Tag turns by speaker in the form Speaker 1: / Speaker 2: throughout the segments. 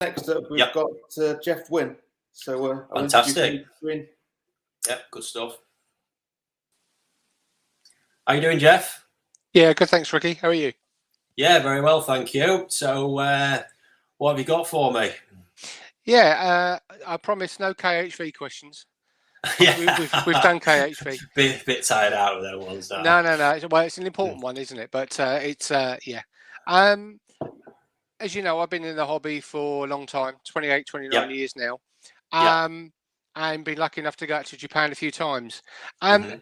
Speaker 1: Next up, we've got Geoff Wynne. So,
Speaker 2: fantastic. Yep, good stuff. How you doing, Geoff?
Speaker 3: Yeah, good. Thanks, Ricky. How are you?
Speaker 2: Yeah, very well, thank you. So, what have you got for me?
Speaker 3: Yeah, I promise no KHV questions. Yeah. We've done KHV.
Speaker 2: Bit tired out of those ones now.
Speaker 3: No. Well, it's an important one, isn't it? But it's yeah. As you know, I've been in the hobby for a long time, 28, 29 years now. And been lucky enough to go out to Japan a few times. And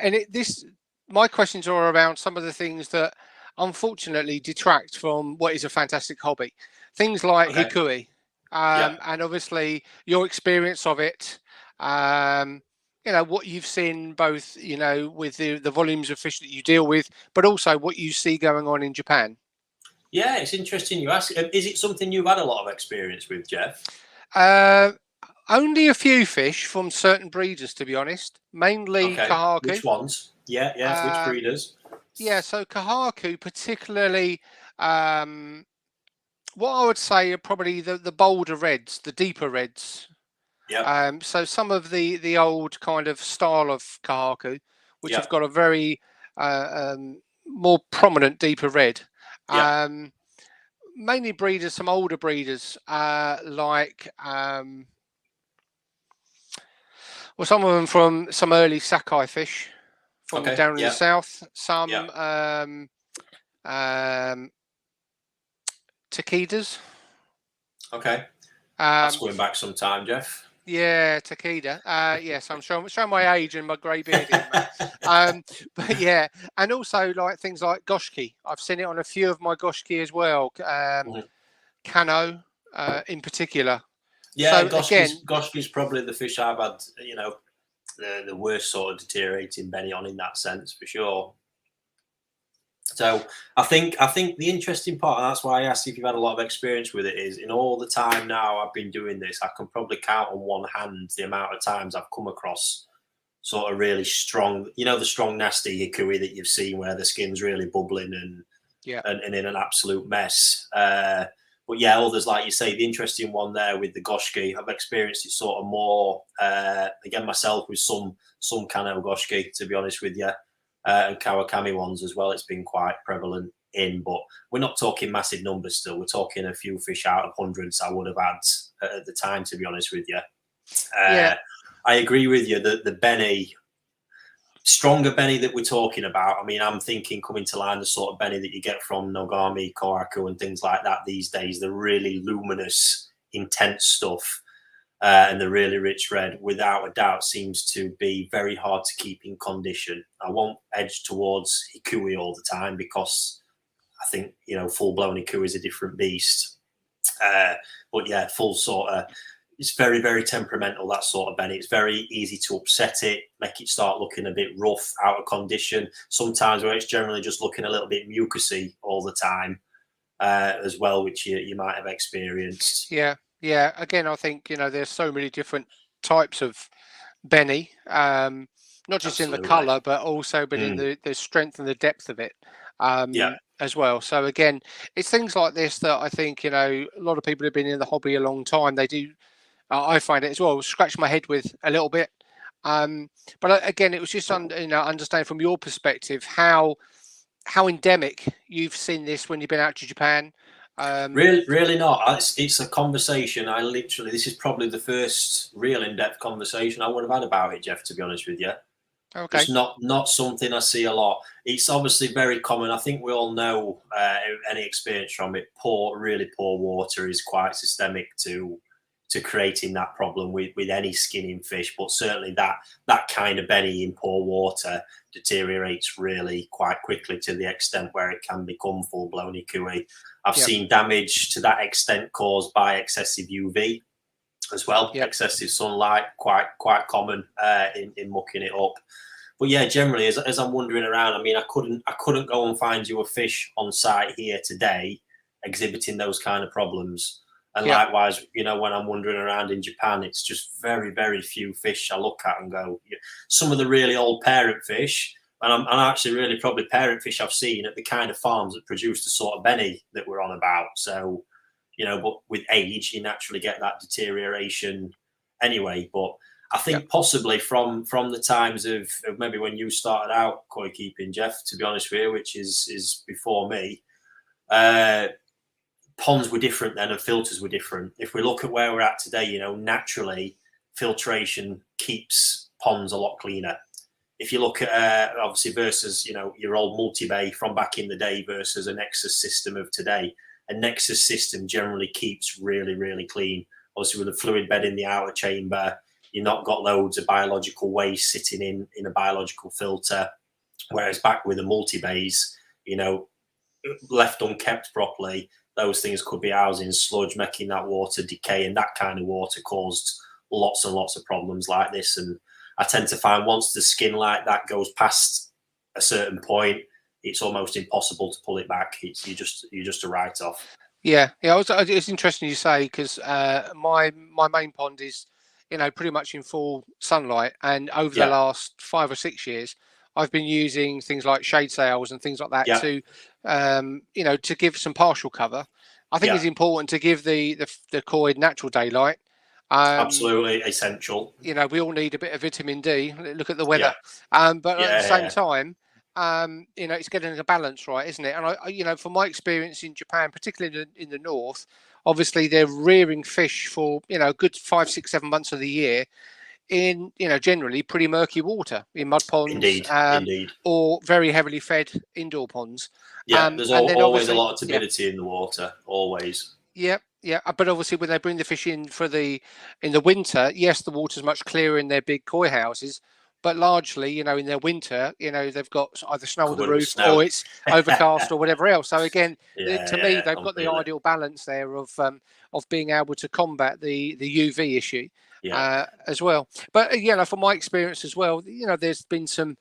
Speaker 3: my questions are around some of the things that unfortunately detract from what is a fantastic hobby. Things like Hikui, and obviously your experience of it. You know, what you've seen both, you know, with the volumes of fish that you deal with, but also what you see going on in Japan.
Speaker 2: Yeah, it's interesting you ask. Is it something you've had a lot of experience with, Geoff?
Speaker 3: Only a few fish from certain breeders, to be honest. Mainly Kahaku.
Speaker 2: Which ones? Yeah. Which breeders?
Speaker 3: Yeah, so Kahaku, particularly, what I would say are probably the bolder reds, the deeper reds.
Speaker 2: Yeah.
Speaker 3: So some of the old kind of style of Kahaku, which have got a very more prominent, deeper red. Mainly breeders, some older breeders, like well, some of them from some early Sakai fish from down in the south. Some takidas.
Speaker 2: Okay. That's going back some time, Geoff.
Speaker 3: Yeah, Takeda. Yes, I'm showing my age and my grey beard here, mate. But yeah, and also like things like Goshki. I've seen it on a few of my Goshki as well. Kano, in particular.
Speaker 2: Yeah, so Goshki's probably the fish I've had, you know, the worst sort of deteriorating Benny on in that sense, for sure. So I think the interesting part, and that's why I asked if you've had a lot of experience with it, is in all the time now I've been doing this, I can probably count on one hand the amount of times I've come across sort of really strong, you know, the strong nasty Hikui that you've seen where the skin's really bubbling and in an absolute mess. But yeah, others, like you say, the interesting one there with the Goshki, I've experienced it sort of more, again, myself with some Kano Goshki, to be honest with you, and Kawakami ones as well. It's been quite prevalent in, but we're not talking massive numbers still. We're talking a few fish out of hundreds I would have had at the time, to be honest with you. I agree with you that the Benny, stronger Benny that we're talking about, I mean, I'm thinking coming to line the sort of Benny that you get from Nogami, Koraku and things like that these days, the really luminous, intense stuff and the really rich red, without a doubt, seems to be very hard to keep in condition. I won't edge towards Hikui all the time because I think, you know, full-blown Hikui is a different beast. But yeah, full sort of, it's very, very temperamental, that sort of Benny. It's very easy to upset it, make it start looking a bit rough, out of condition. Sometimes where it's generally just looking a little bit mucusy all the time as well, which you might have experienced.
Speaker 3: Yeah. Again, I think, you know, there's so many different types of Benny, not just in the colour, but also in the strength and the depth of it as well. So again, it's things like this that I think, you know, a lot of people have been in the hobby a long time. They do. I find it as well, scratch my head with a little bit. But again, it was just understand from your perspective how endemic you've seen this when you've been out to Japan.
Speaker 2: Really not. It's a conversation. This is probably the first real in-depth conversation I would have had about it, Geoff, to be honest with you.
Speaker 3: Okay.
Speaker 2: It's not something I see a lot. It's obviously very common. I think we all know any experience from it. Really poor water is quite systemic to creating that problem with any skinning fish, but certainly that kind of Benny in poor water deteriorates really quite quickly to the extent where it can become full-blown Hikui. I've seen damage to that extent caused by excessive UV as well. Excessive sunlight, quite common in mucking it up. But yeah, generally, as I'm wandering around, I mean, I couldn't go and find you a fish on site here today exhibiting those kind of problems. And likewise, you know, when I'm wandering around in Japan, it's just very, very few fish I look at and go. Some of the really old parent fish, and I'm actually really probably parent fish I've seen at the kind of farms that produce the sort of Benny that we're on about. So, you know, but with age, you naturally get that deterioration anyway. But I think possibly from the times of maybe when you started out koi keeping, Geoff, to be honest with you, which is before me, ponds were different then and filters were different. If we look at where we're at today, you know, naturally filtration keeps ponds a lot cleaner. If you look at obviously versus, you know, your old multi-bay from back in the day versus a Nexus system of today, a Nexus system generally keeps really, really clean. Obviously with a fluid bed in the outer chamber, you've not got loads of biological waste sitting in a biological filter. Whereas back with the multi-bays, you know, left unkept properly, those things could be housing sludge, making that water decay, and that kind of water caused lots and lots of problems like this. And I tend to find once the skin like that goes past a certain point, it's almost impossible to pull it back. You're just a write-off.
Speaker 3: Yeah. It's interesting you say, because my main pond is, you know, pretty much in full sunlight, and over the last 5 or 6 years, I've been using things like shade sails and things like that to, you know, to give some partial cover. I think it's important to give the koi natural daylight.
Speaker 2: Absolutely essential.
Speaker 3: You know, we all need a bit of vitamin D. Look at the weather. But at the same time, you know, it's getting a balance right, isn't it? And I you know, from my experience in Japan, particularly in the north, obviously they're rearing fish for, you know, a good 5, 6, 7 months of the year in, you know, generally pretty murky water in mud ponds,
Speaker 2: indeed,
Speaker 3: or very heavily fed indoor ponds.
Speaker 2: There's always a lot of turbidity in the water, always.
Speaker 3: Yeah, but obviously when they bring the fish in in the winter, yes, the water's much clearer in their big koi houses, but largely, you know, in their winter, you know, they've got either snow on the roof or it's overcast or whatever else. So again, to me, they've got the ideal balance there of being able to combat the UV issue as well. But you know, from my experience as well, you know, there's been some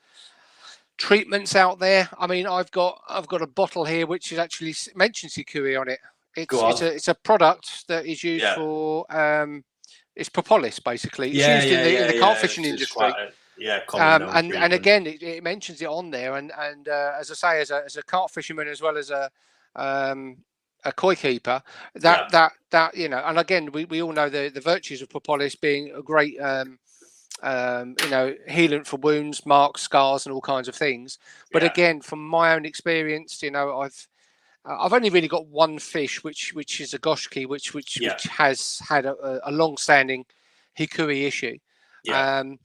Speaker 3: treatments out there. I mean, I've got a bottle here which is actually mentions Hikui on it. It's a product that is used for it's Propolis basically. It's used in the carp fishing industry. And again, it mentions it on there. And as I say, as a carp fisherman as well as a koi keeper, that you know, and again, we all know the virtues of Propolis being a great you know, healant for wounds, marks, scars, and all kinds of things. But again, from my own experience, you know, I've only really got one fish, which is a goshki, which has had a long-standing Hikui issue. And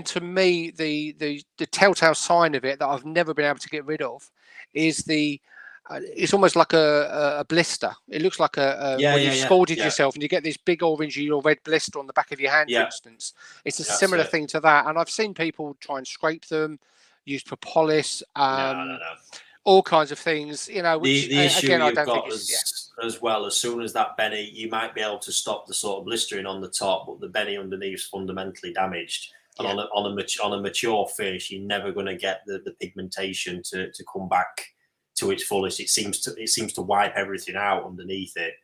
Speaker 3: to me, the telltale sign of it that I've never been able to get rid of is it's almost like a blister. It looks like when you've scalded yourself and you get this big orangey or red blister on the back of your hand, for instance. It's a similar thing to that. And I've seen people try and scrape them, use Propolis. No. All kinds of things, you know. Which,
Speaker 2: the issue again, you've got as well, as soon as that benny, you might be able to stop the sort of blistering on the top, but the benny underneath is fundamentally damaged. And on a mature fish, you're never going to get the pigmentation to come back to its fullest. It seems to wipe everything out underneath it.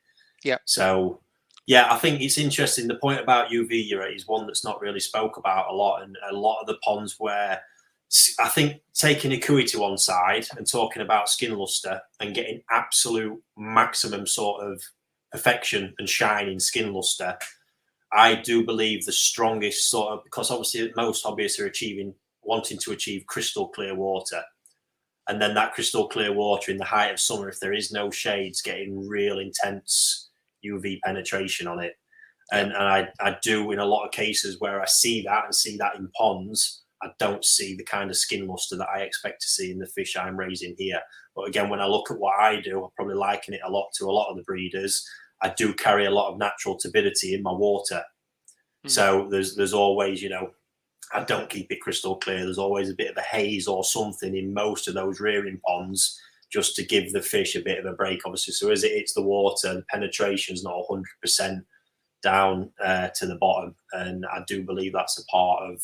Speaker 2: Yeah. So I think it's interesting. The point about UV is one that's not really spoke about a lot, and a lot of the ponds where I think taking Hikui to one side and talking about skin luster and getting absolute maximum sort of perfection and shine in skin luster, I do believe the strongest sort of, because obviously most hobbyists are wanting to achieve crystal clear water. And then that crystal clear water in the height of summer, if there is no shades, getting real intense UV penetration on it. And I do in a lot of cases where I see that in ponds, I don't see the kind of skin luster that I expect to see in the fish I'm raising here. But again, when I look at what I do, I probably liken it a lot to a lot of the breeders. I do carry a lot of natural turbidity in my water. So there's always, you know, I don't keep it crystal clear. There's always a bit of a haze or something in most of those rearing ponds just to give the fish a bit of a break, obviously. So as it hits the water, the penetration's not 100% down to the bottom. And I do believe that's a part of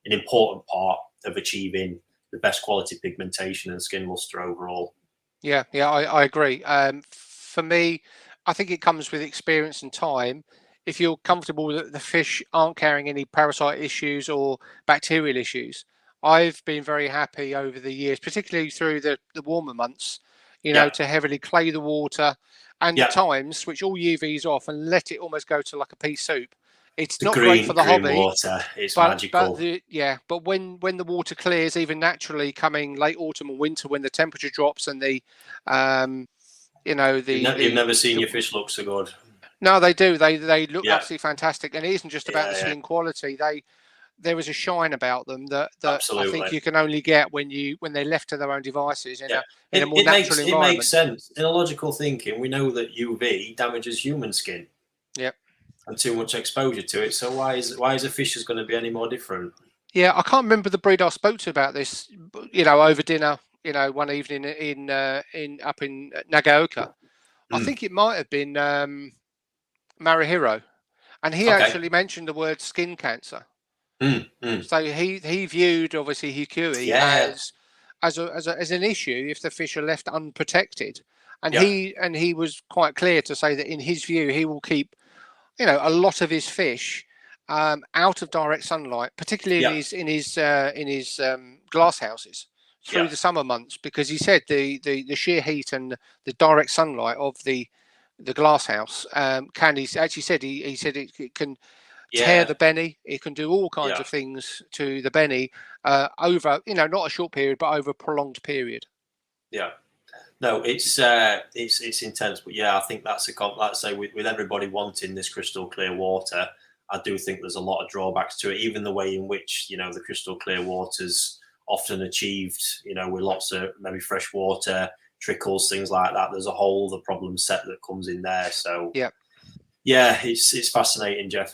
Speaker 2: an important part of achieving the best quality pigmentation and skin luster overall. Yeah,
Speaker 3: I agree. For me, I think it comes with experience and time. If you're comfortable that the fish aren't carrying any parasite issues or bacterial issues, I've been very happy over the years, particularly through the warmer months, you know, to heavily clay the water, and at times switch all UVs off and let it almost go to like a pea soup. It's not great for the hobby.
Speaker 2: Water, it's magical.
Speaker 3: But when the water clears, even naturally coming late autumn and winter, when the temperature drops and the you know,
Speaker 2: you've never seen your fish look so good.
Speaker 3: No, they do. They look absolutely fantastic, and it isn't just about the skin quality. There is a shine about them that I think you can only get when they're left to their own devices in a more natural environment.
Speaker 2: It makes sense. In a logical thinking, we know that UV damages human skin.
Speaker 3: Yep. And
Speaker 2: too much exposure to it. So why is a fish going to be any more different?
Speaker 3: Yeah, I can't remember the breed I spoke to about this. You know, over dinner. You know, one evening up in Nagaoka. I think it might have been Marihiro, and he actually mentioned the word skin cancer. So he viewed obviously Hikui as an issue if the fish are left unprotected, and he was quite clear to say that in his view he will keep, you know, a lot of his fish out of direct sunlight, particularly in his glass houses through the summer months, because he said the sheer heat and the direct sunlight of the glass house he said it can tear the benny. It can do all kinds of things to the benny over, you know, not a short period but over a prolonged period.
Speaker 2: No, it's intense, but I think that's like I say, with everybody wanting this crystal clear water, I do think there's a lot of drawbacks to it, even the way in which, you know, the crystal clear water's often achieved, you know, with lots of maybe fresh water, trickles, things like that. There's a whole other problem set that comes in there. So it's fascinating, Geoff.